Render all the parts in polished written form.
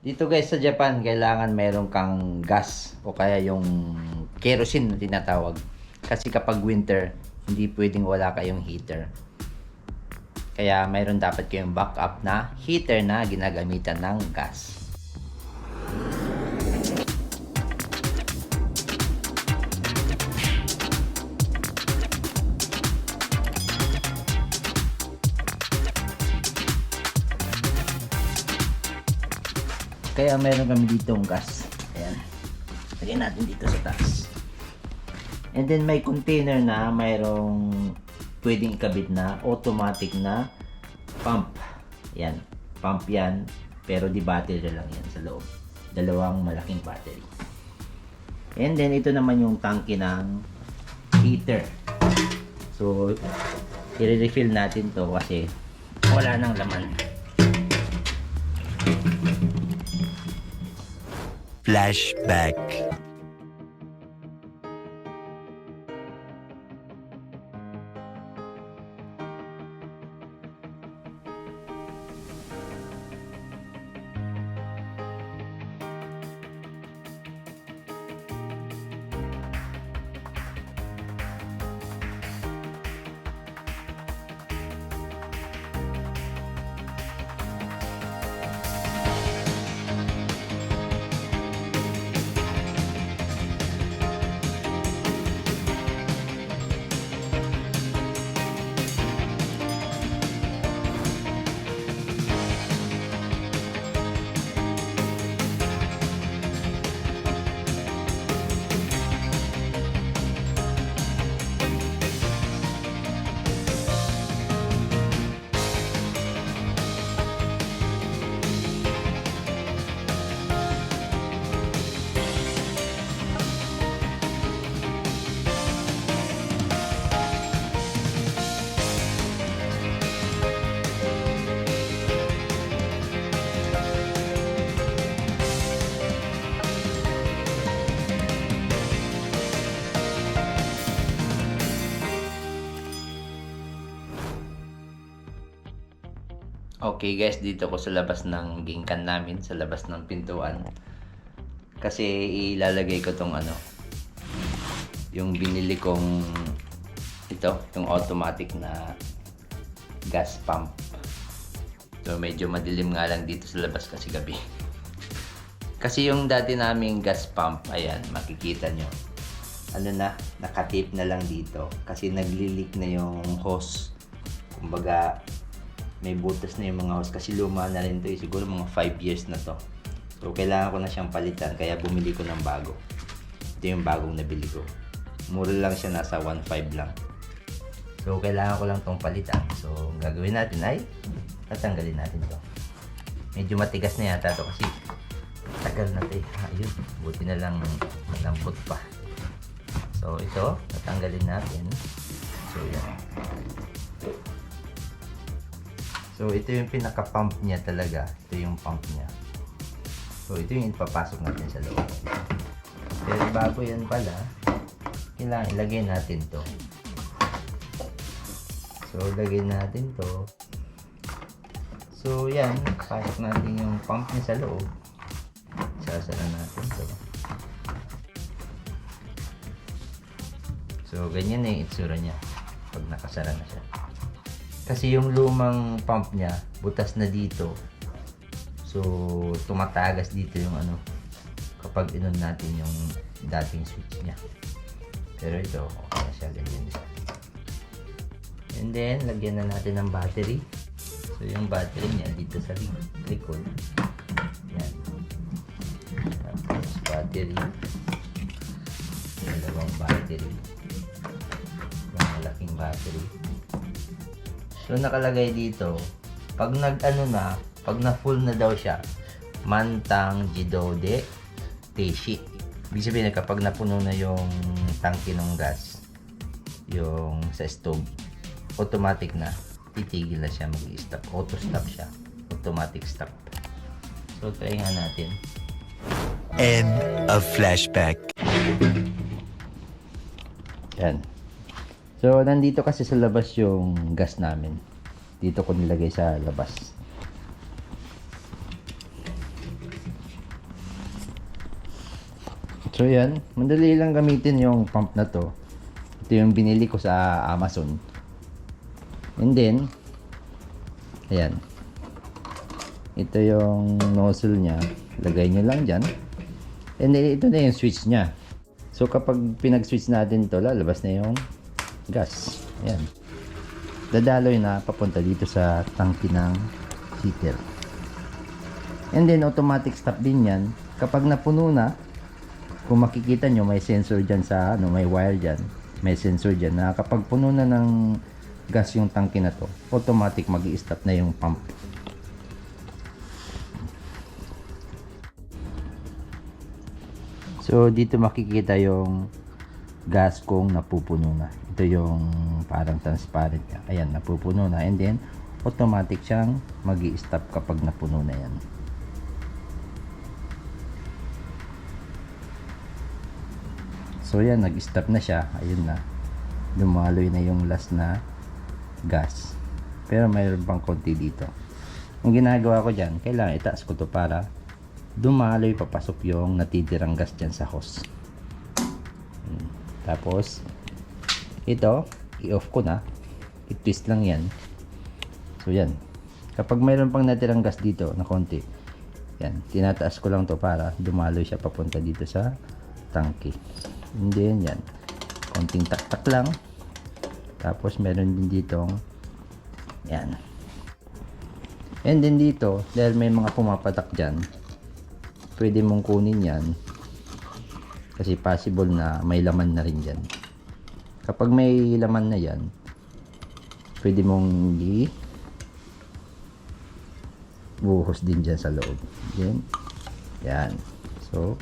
Dito guys sa Japan, kailangan meron kang gas o kaya yung kerosene na tinatawag. Kasi kapag winter, hindi pwedeng wala kayong heater. Kaya mayroon dapat kayong backup na heater na ginagamitan ng gas. Kaya meron kami ditong gas. Ayan. Lagyan natin dito sa taas. And then may container na mayroong pwedeng ikabit na automatic na pump. Ayan. Pump yan. Pero di battery lang yan sa loob. Dalawang malaking battery. And then ito naman yung tangke ng heater. So, i-refill natin to kasi wala nang laman. Flashback. Okay guys, dito ko sa labas ng gingkan namin, sa labas ng pintuan. Kasi ilalagay ko tong yung binili kong ito, yung automatic na gas pump. So medyo madilim nga lang dito sa labas kasi gabi. Kasi yung dati naming gas pump, ayan, makikita nyo. Nakatape na lang dito kasi nagli-leak na yung hose. Kumbaga, may butas na yung mga hose kasi luma na rin to, siguro mga 5 years na to. So kailangan ko na siyang palitan kaya bumili ko ng bago. Ito yung bagong nabili ko. Mura lang siya, nasa 1.5 lang. So kailangan ko lang tong palitan. So ang gagawin natin ay tatanggalin natin to. Medyo matigas na yata to kasi tagal na to. Ayun, buti na lang malambot pa. So ito, tatanggalin natin. So yan. So ito yung pinaka-pump niya talaga. Ito yung pump niya. So ito yung ipapasok natin sa loob. Pero bago yan pala, kailangan ilagay natin to. So lagay natin to. So yan, pasok natin yung pump niya sa loob. Sasara natin to. So ganyan na yung itsura niya pag nakasara na siya. Kasi yung lumang pump niya, butas na dito. So, tumatagas dito yung kapag inon natin yung dating switch niya. Pero ito, okay na siya, ganyan siya. And then, lagyan na natin ng battery. So, yung battery niya dito sa likod. Yan. Tapos, battery. Dalawang battery. Yung malaking battery. So nakalagay dito, pag pag na full na daw siya, mantang jidode teishi. Ibig sabihin kapag napuno na yung tangke ng gas, yung sa stove, automatic na, titigil na siya, mag-stop, auto stop siya, automatic stop. So try nga natin. End of flashback. Yan. So, nandito kasi sa labas yung gas namin. Dito ko nilagay sa labas. So yan, madali lang gamitin yung pump na to. Ito yung binili ko sa Amazon. And then, ayan. Ito yung nozzle niya. Lagay nyo lang dyan. And then, ito na yung switch niya. So kapag pinag-switch natin ito, lalabas na yung gas. Ayan. Dadaloy na papunta dito sa tangki ng heater. And then, automatic stop din yan. Kapag napuno na, kung makikita nyo, may sensor dyan sa, may wire dyan. May sensor dyan na kapag puno na ng gas yung tangke na to, automatic mag-i-stop na yung pump. So, dito makikita yung gas kung napupuno na. Ito yung parang transparent niya. Ayan, napupuno na. And then, automatic siyang mag-i-stop kapag napuno na yan. So yan, nag-stop na siya. Ayun na. Dumaloy na yung last na gas. Pero mayroon pang konti dito. Ang ginagawa ko dyan, kailangan itaas ko to para dumaloy papasok yung natitirang gas dyan sa hose. Tapos, ito, i-off ko na. I-twist lang yan. So yan. Kapag mayroon pang natirang gas dito na konti, yan, tinataas ko lang to para dumaloy siya papunta dito sa tangke. And then yan, konting tak-tak lang. Tapos meron din ditong yan. And then dito, dahil may mga pumapatak dyan, pwede mong kunin yan kasi possible na may laman na rin dyan. Kapag may laman na yan, pwede mong buhos din dyan sa loob. Yan. So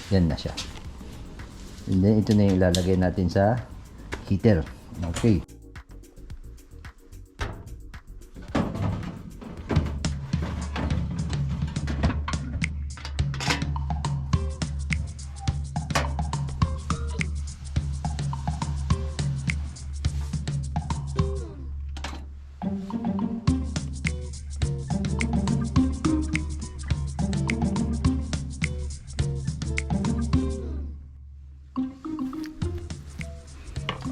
yan na siya. And then ito na yung ilalagay natin sa heater. Okay.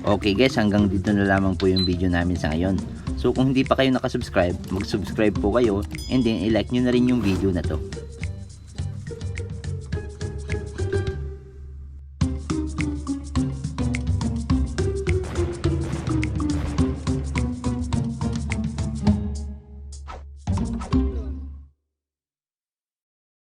Okay guys, hanggang dito na lamang po yung video namin sa ngayon. So kung hindi pa kayo nakasubscribe, mag-subscribe po kayo and then i-like nyo na rin yung video na to.